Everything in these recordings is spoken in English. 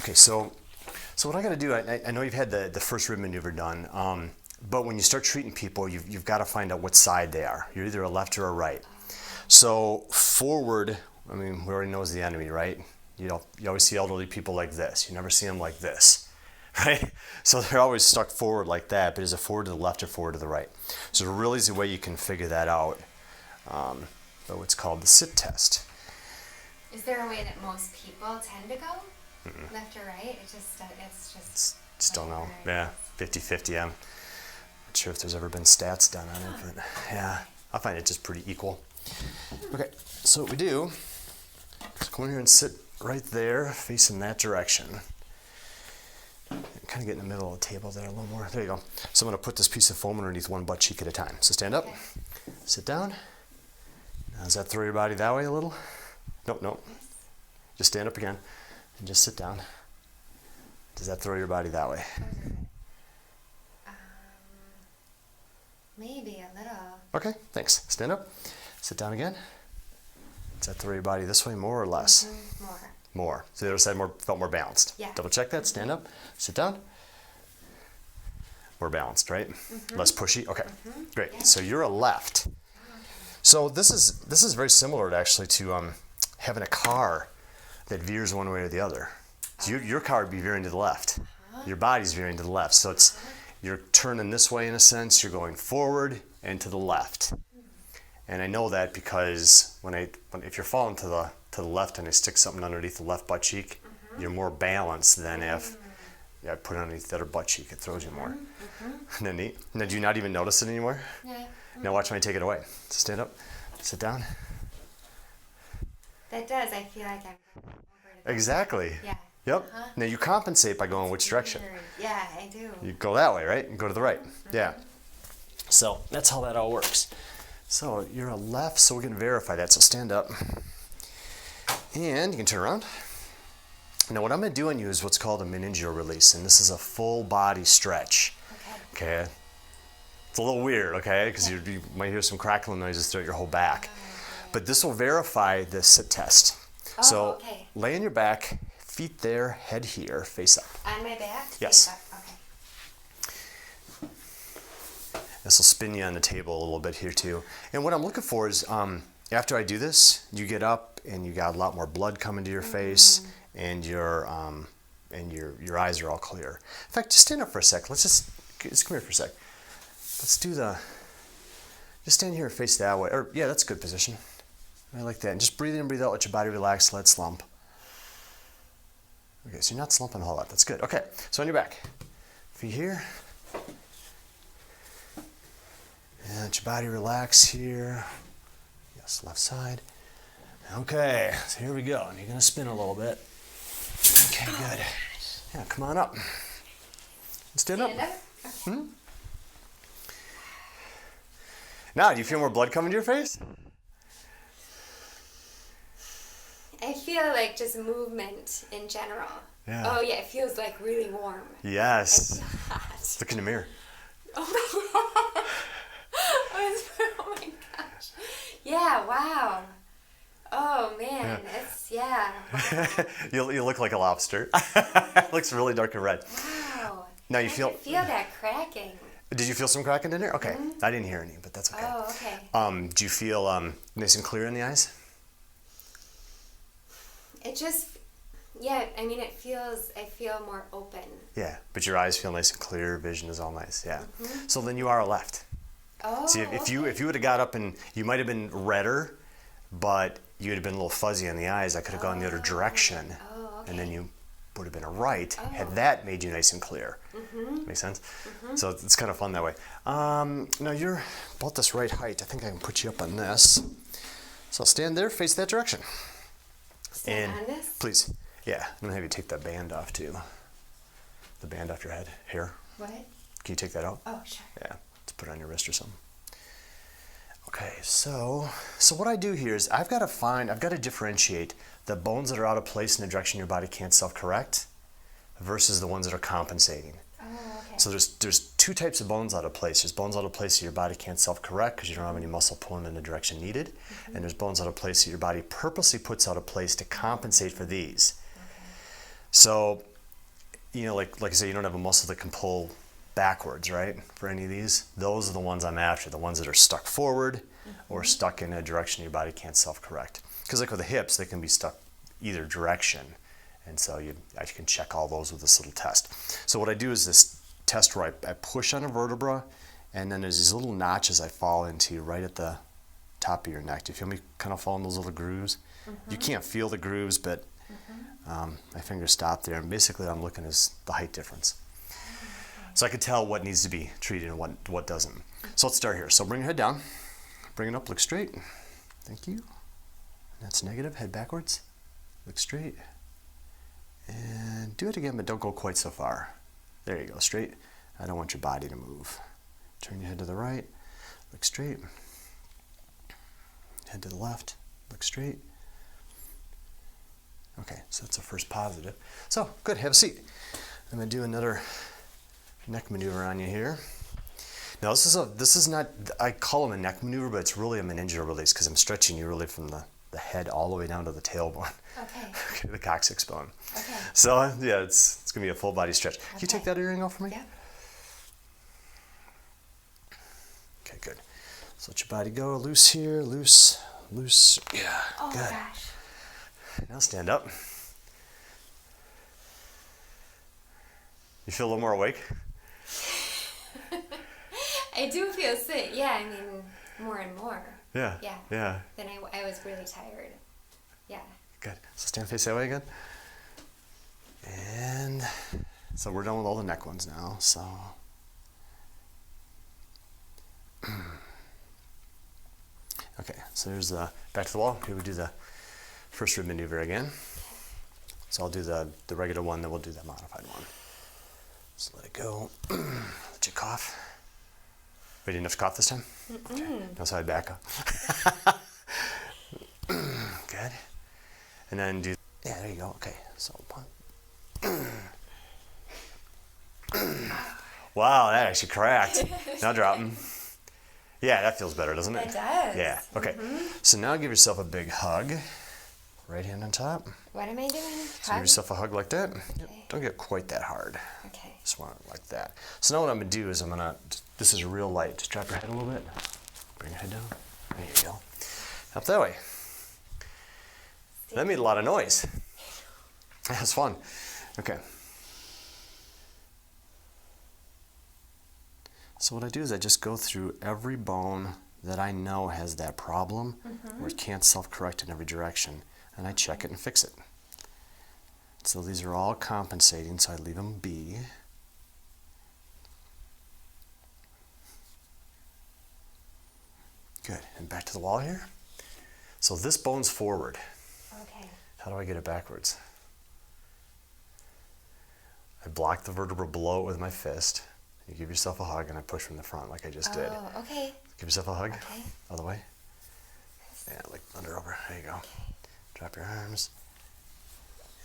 Okay, so what I got to do, I know you've had the first rib maneuver done, but when you start treating people, you've got to find out what side they are. You're either a left or a right. So forward, I mean, we already know is the enemy, right? You know, you always see elderly people like this. You never see them like this, right? So they're always stuck forward like that, but is it forward to the left or forward to the right? So there really is a way you can figure that out, by what's called the sit test. Is there a way that most people tend to go? Left or right? It's just... Still no. Yeah, 50-50. I'm not sure if there's ever been stats done on it, but yeah, I find it just pretty equal. Okay, so what we do is come in here and sit right there, facing that direction. Kind of get in the middle of the table there a little more. There you go. So I'm going to put this piece of foam underneath one butt cheek at a time. So stand up, sit down. Now, does that throw your body that way a little? Nope. Just stand up again and just sit down. Does that throw your body that way? Maybe a little. Okay, thanks. Stand up. Sit down again. Does that throw your body this way more or less? More. So the other side felt more balanced. Yeah. Double check that. Stand up. Sit down. More balanced, right? Less pushy. Okay. Great. Yeah. So you're a left. So this is very similar actually to having a car that veers one way or the other. So your car would be veering to the left. Your body's veering to the left. So you're turning this way in a sense. You're going forward and to the left. And I know that because if you're falling to the left and I stick something underneath the left butt cheek, you're more balanced than if I put it underneath the other butt cheek. It throws you more. Isn't that neat? Now, do you not even notice it anymore? Yeah. Now watch me take it away. So stand up, sit down. That does. I feel like I'm over to Exactly. Yeah. Yep. Now you compensate by going which direction? Yeah, I do. You go that way, right? And go to the right. Yeah. So that's how that all works. So you're a left, so we're going to verify that. So stand up. And you can turn around. Now what I'm going to do on you is what's called a meningeal release. And this is a full body stretch. Okay. It's a little weird, okay? Because you might hear some crackling noises throughout your whole back. But this will verify the sit test. So lay on your back, feet there, head here, face up. On my back? Yes. Face up. Okay. This will spin you on the table a little bit here too. And what I'm looking for is after I do this, you get up and you got a lot more blood coming to your face, and your eyes are all clear. In fact, just stand up for a sec. Let's just come here for a sec. Let's do just stand here and face that way. Or yeah, that's a good position. I like that. And just breathe in, breathe out, let your body relax, let it slump. Okay, so you're not slumping a whole lot. That's good. Okay, so on your back. Feet here. And let your body relax here. Yes, left side. Okay, so here we go. And you're going to spin a little bit. Okay, good. Yeah, come on up. Stand up. Now, do you feel more blood coming to your face? I feel like just movement in general. Yeah. Oh yeah, it feels like really warm. Yes. It's hot. Look in the mirror. Oh my god. Oh my gosh. Yeah, wow. Oh man, wow. You look like a lobster. It looks really dark and red. Wow. Now you I feel that cracking. Did you feel some cracking in there? Okay. I didn't hear any, but that's okay. Oh, okay. Do you feel nice and clear in the eyes? It just, yeah, I mean, I feel more open. Yeah, but your eyes feel nice and clear, vision is all nice, yeah. So then you are a left. Oh, See, if you would have got up and you might have been redder, but you would have been a little fuzzy on the eyes, I could have gone the other direction. Oh, okay. And then you would have been a right, had that made you nice and clear. Make sense? So it's kind of fun that way. Now you're about this right height. I think I can put you up on this. So stand there, face that direction. Stand on this? Please. Yeah, I'm going to have you take that band off too. The band off your head. Here. What? Can you take that out? Oh, sure. Yeah, let's put it on your wrist or something. Okay, so what I do here is I've got to differentiate the bones that are out of place in the direction your body can't self-correct versus the ones that are compensating. Oh, okay. So there's two types of bones out of place. There's bones out of place that your body can't self-correct because you don't have any muscle pulling in the direction needed. And there's bones out of place that your body purposely puts out of place to compensate for these. So like I say, you don't have a muscle that can pull backwards, right? For any of these, those are the ones I'm after, the ones that are stuck forward or stuck in a direction your body can't self-correct. Because like with the hips, they can be stuck either direction. And so I can check all those with this little test. So what I do is this test where I push on a vertebra, and then there's these little notches I fall into right at the top of your neck. Do you feel me kind of fall in those little grooves? You can't feel the grooves, but my fingers stop there, and basically I'm looking at the height difference. So I can tell what needs to be treated and what doesn't. So let's start here. So bring your head down, bring it up, look straight. Thank you. That's negative, head backwards, look straight. And do it again, but don't go quite so far. There you go, straight. I don't want your body to move. Turn your head to the right, look straight. Head to the left, look straight. Okay, so that's the first positive. So, good, have a seat. I'm gonna do another neck maneuver on you here. Now this is not, I call them a neck maneuver, but it's really a meningeal release because I'm stretching you really from the head all the way down to the tailbone. Okay. The coccyx bone. Okay. So yeah, it's gonna be a full body stretch. Can you take that earring off for me? Yeah. Okay, good. So let your body go, loose here, loose, loose. Yeah, Oh good. gosh. Now stand up. You feel a little more awake? I do feel sick. Yeah, I mean, more and more. Yeah. Yeah. Yeah. Then I was really tired. Yeah. Good. So stand face that way again. And so we're done with all the neck ones now. So okay, so there's back to the wall. Here we do the first rib maneuver again. So I'll do the regular one, then we'll do the modified one. So let it go. Let you cough. Ready enough to cough this time? Okay. Now side back up. Good. And then do, yeah, there you go. Okay, so one. Wow, that actually cracked. Now drop them. Yeah, that feels better, doesn't it? It does. Yeah, okay. So now give yourself a big hug. Right hand on top. What am I doing? So give yourself a hug like that. Yep. Okay. Don't get quite that hard. Okay. Just want it like that. So now what I'm going to do is this is real light. Just drop your head a little bit. Bring your head down. There you go. Up that way. That made a lot of noise. That's fun. Okay. So what I do is I just go through every bone that I know has that problem where it can't self-correct in every direction, and I check it and fix it. So these are all compensating, so I leave them be. Good, and back to the wall here. So this bone's forward. Okay. How do I get it backwards? I block the vertebra below it with my fist. You give yourself a hug, and I push from the front like I just did. Oh, okay. Give yourself a hug. Okay. Other way. Yeah, like under over. There you go. Drop your arms.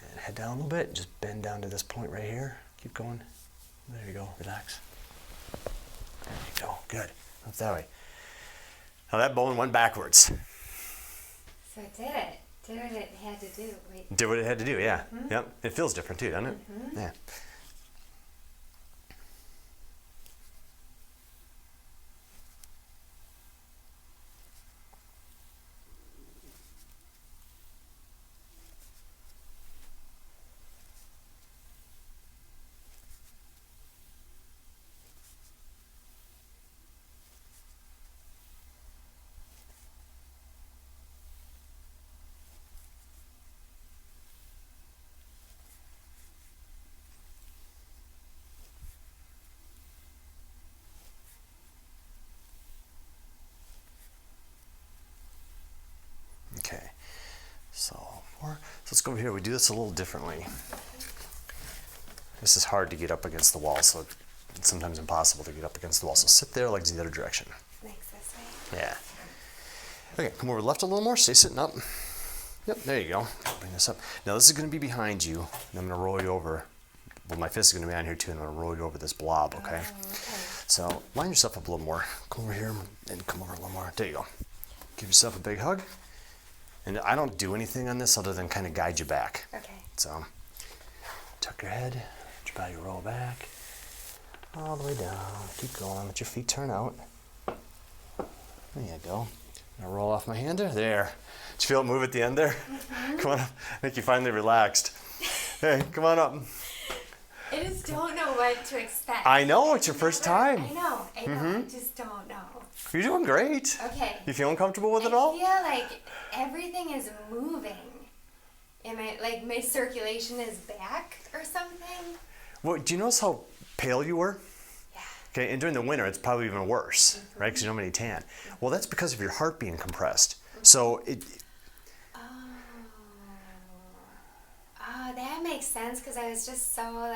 And head down a little bit. Just bend down to this point right here. Keep going. There you go. Relax. There you go. Good. Up that way. Now that bone went backwards. So it did it. Did what it had to do. Wait. Did what it had to do, yeah. Yep. It feels different too, doesn't it? Yeah. Okay, so let's go over here. We do this a little differently. This is hard to get up against the wall, so it's sometimes impossible to get up against the wall. So sit there, legs the other direction. Legs this way. Yeah. Okay, come over left a little more. Stay sitting up. Yep, there you go. Bring this up. Now this is going to be behind you, and I'm going to roll you over. Well, my fist is going to be on here too, and I'm going to roll you over this blob, okay? Oh, okay. So line yourself up a little more. Come over here and come over a little more. There you go. Give yourself a big hug. And I don't do anything on this other than kind of guide you back. Okay. So tuck your head, body roll back. All the way down. Keep going. Let your feet turn out. There you go. Now roll off my hand there. There. Did you feel it move at the end there? Come on up. I think you finally relaxed. Hey, come on up. I just don't know what to expect. I know, it's your first time. I know. I just don't know. You're doing great. Okay. You feeling comfortable with it all? I feel like everything is moving. My circulation is back or something? Well, do you notice how pale you were? Yeah. Okay, and during the winter, it's probably even worse, right? Because you don't have any tan. Well, that's because of your heart being compressed. So Oh, that makes sense because I was just so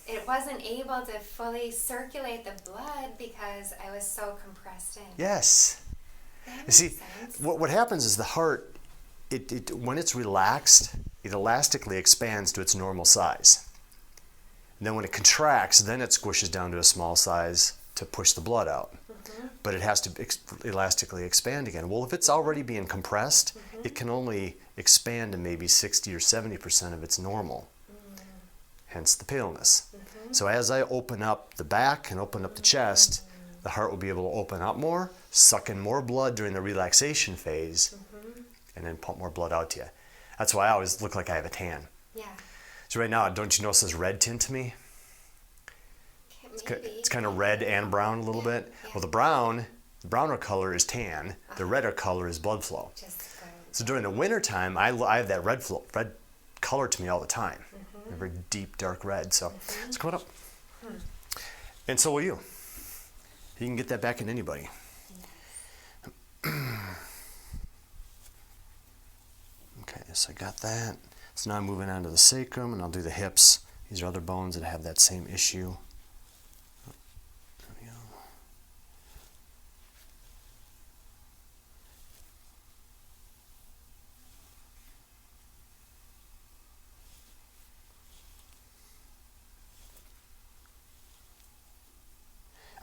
it wasn't able to fully circulate the blood because I was so compressed in. yes. That You makes see, sense. what happens is the heart, when it's relaxed, it elastically expands to its normal size. And then when it contracts, then it squishes down to a small size to push the blood out. But it has to elastically expand again. Well, if it's already being compressed, it can only expand to maybe 60 or 70% of its normal. Hence the paleness. So as I open up the back and open up the chest, the heart will be able to open up more, suck in more blood during the relaxation phase, and then pump more blood out to you. That's why I always look like I have a tan. Yeah. So right now, don't you notice this red tint to me? Maybe. It's kind of red and brown a little bit. Yeah. Well, the browner color is tan. The redder color is blood flow. Just So during the winter time, I have that red color to me all the time. A very deep, dark red. So let's come on up. And so will you. You can get that back in anybody. Okay, so I got that. So now I'm moving on to the sacrum, and I'll do the hips. These are other bones that have that same issue. There we go.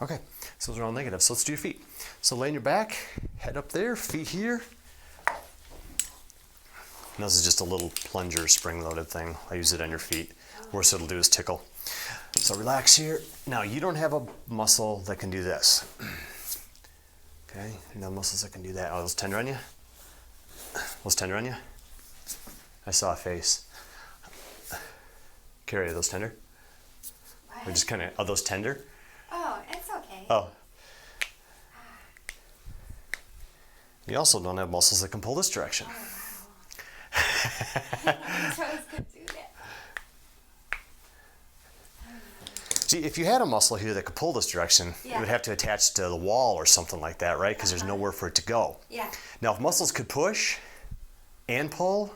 Okay, so those are all negative. So let's do your feet. So lay on your back, head up there, feet here. And this is just a little plunger spring-loaded thing. I use it on your feet. Worst it'll do is tickle. So relax here. Now you don't have a muscle that can do this. Okay, no muscles that can do that. Oh, those tender on you? Those tender on you? I saw a face. Carrie, are those tender? Or just kind of, are those tender? Oh, it's okay. Oh. You also don't have muscles that can pull this direction. Oh, wow. Toes could do that. See, if you had a muscle here that could pull this direction, it would have to attach to the wall or something like that, right? Because there's nowhere for it to go. Yeah. Now, if muscles could push and pull,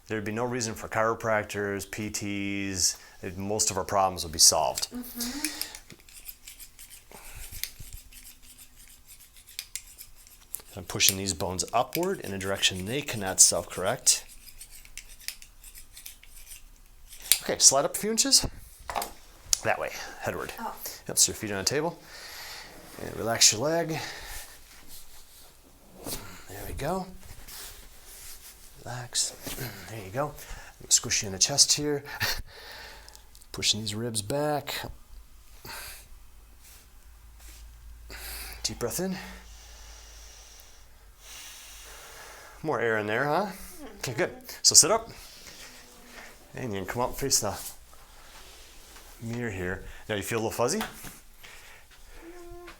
there'd be no reason for chiropractors, PTs. Most of our problems would be solved. I'm pushing these bones upward in a direction they cannot self-correct. Okay, slide up a few inches. That way, headward. Oh. Yep, so your feet are on the table. And relax your leg. There we go. Relax. There you go. Squish you in the chest here. Pushing these ribs back. Deep breath in. More air in there, huh? Okay, good. So sit up. And you can come up and face the mirror here. Now you feel a little fuzzy?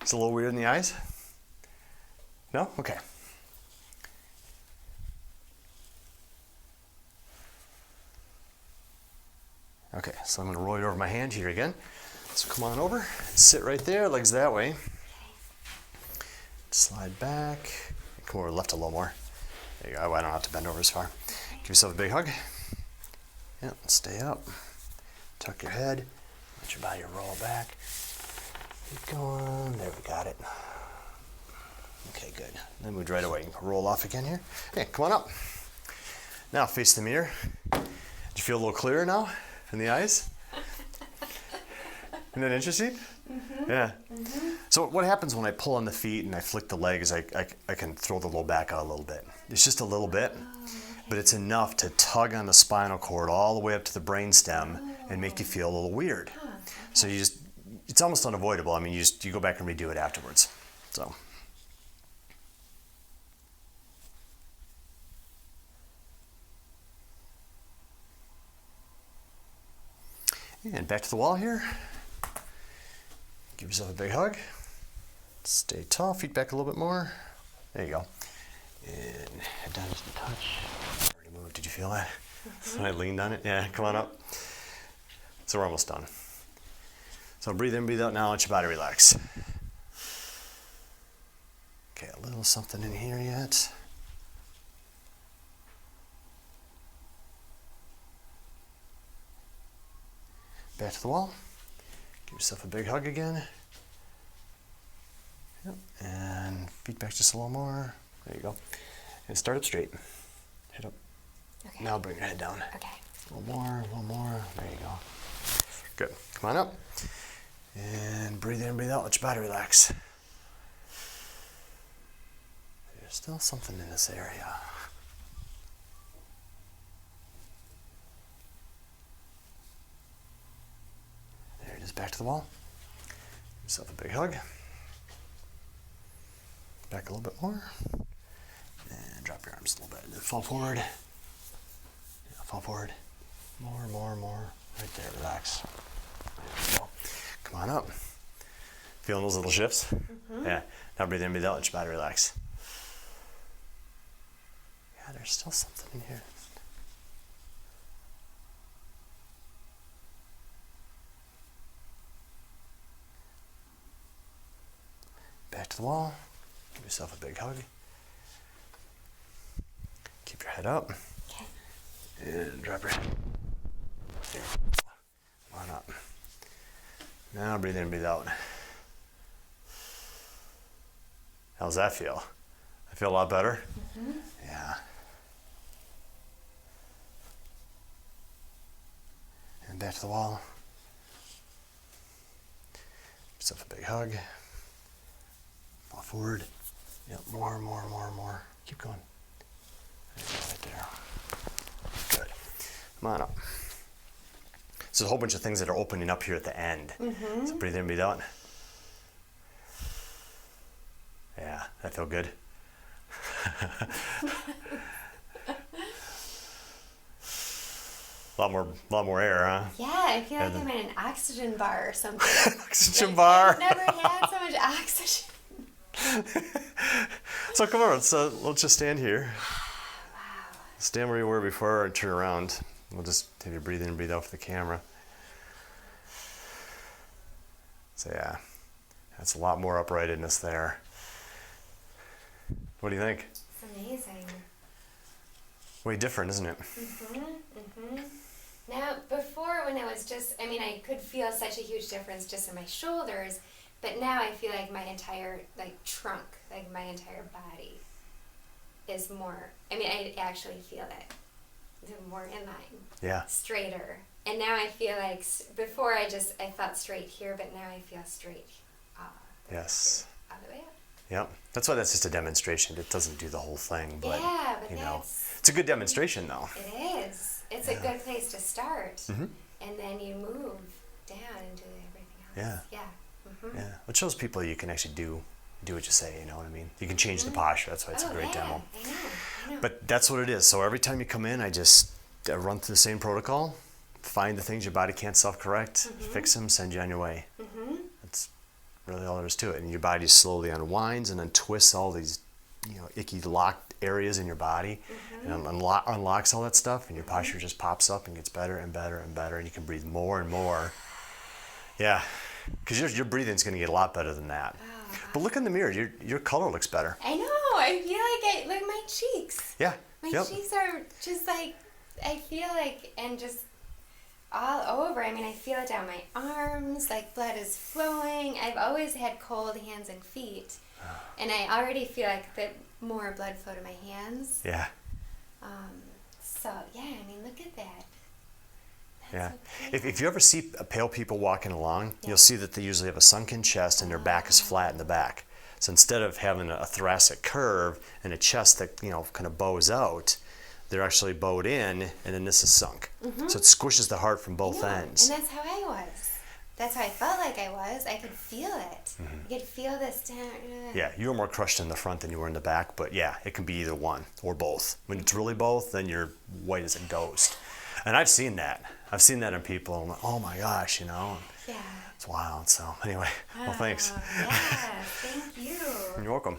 It's a little weird in the eyes? No? Okay. Okay, so I'm going to roll it over my hand here again. So come on over and sit right there, legs that way. Slide back. Come over left a little more. There you go. I don't have to bend over as far. Give yourself a big hug. Yep, stay up. Tuck your head. Let your body roll back. Keep going. There, we got it. Okay, good. Then move right away. You can roll off again here. Okay, come on up. Now face the mirror. Do you feel a little clearer now in the eyes? Isn't that interesting? Yeah. So what happens when I pull on the feet and I flick the legs, I can throw the low back out a little bit. It's just a little bit, but it's enough to tug on the spinal cord all the way up to the brainstem and make you feel a little weird. Huh, okay. So it's almost unavoidable. I mean, you go back and redo it afterwards. So. And back to the wall here. Give yourself a big hug. Stay tall, feet back a little bit more. There you go. And head down just a touch. Already moved. Did you feel that? When I leaned on it? Yeah, come on up. So we're almost done. So breathe in, breathe out now, let your body relax. Okay, a little something in here yet. Back to the wall. Give yourself a big hug again. Yep. And feet back just a little more. There you go. And start up straight. Head up. Okay. Now bring your head down. Okay. A little more, a little more. There you go. Good. Come on up. And breathe in, breathe out. Let your body relax. There's still something in this area. There it is. Back to the wall. Give yourself a big hug. Back a little bit more. And drop your arms a little bit. And then fall forward. Yeah, fall forward. More, more, more. Right there. Relax. There you go. Come on up. Feeling those little shifts? Mm-hmm. Yeah. Now breathe in, breathe out. Let your body relax. Yeah, there's still something in here. Back to the wall. Give yourself a big hug. Keep your head up. Okay. And drop your head. Here. Come on up. Now breathe in, breathe out. How's that feel? I feel a lot better? Mm-hmm. Yeah. And back to the wall. Give yourself a big hug. Fall forward. Yep, more, more, more, more. Keep going. There you go, right there. Good. Come on up. So there's a whole bunch of things that are opening up here at the end. Mm-hmm. So breathe in, breathe out. Yeah, that feel good. A lot more air, huh? Yeah, I feel like I'm in an oxygen bar or something. Oxygen bar. I've never had so much oxygen. So come on, let's just stand here. Wow. Stand where you were before and turn around. We'll just have you breathe in and breathe out for the camera. So yeah, that's a lot more uprightedness there. What do you think? It's amazing. Way different, isn't it? Mm-hmm, mm-hmm. Now, before when it was just, I mean, I could feel such a huge difference just in my shoulders, but now I feel like my entire, trunk, my entire body is more, I mean, I actually feel it. More in line. Yeah. Straighter. And now I feel like, before I felt straight here, but now I feel straight yes. All the way up. Yep. That's why that's just a demonstration. It doesn't do the whole thing, but, yeah, but it's a good demonstration though. It is. It's a good place to start. Mm-hmm. And then you move down into everything else. Yeah. Yeah. Mm-hmm. Yeah. It shows people you can actually do what you say, you know what I mean? You can change the posture. That's why it's a great demo. I know. But that's what it is. So every time you come in, I run through the same protocol, find the things your body can't self-correct, fix them, send you on your way. Mm-hmm. That's really all there is to it. And your body slowly unwinds and untwists all these, icky locked areas in your body, and unlocks all that stuff, and your posture just pops up and gets better and better and better, and you can breathe more and more. Yeah, because your breathing's going to get a lot better than that. But look in the mirror. Your color looks better. I know. I feel like my cheeks. Yeah. My cheeks are just I feel and just all over. I mean, I feel it down my arms. Blood is flowing. I've always had cold hands and feet, and I already feel more blood flow to my hands. Yeah. So yeah, I mean, look at that. Yeah. If you ever see pale people walking along, you'll see that they usually have a sunken chest and their back is flat in the back. So instead of having a thoracic curve and a chest that kind of bows out, they're actually bowed in, and then this is sunk. So it squishes the heart from both ends. And that's how I was. That's how I felt like I was. I could feel it. I could feel this down. Yeah, you were more crushed in the front than you were in the back, but yeah, it can be either one or both. When it's really both, then you're white as a ghost. And I've seen that. I've seen that in people. I'm like, oh my gosh, Yeah. It's wild. So anyway, well, thanks. Yeah, thank you. You're welcome.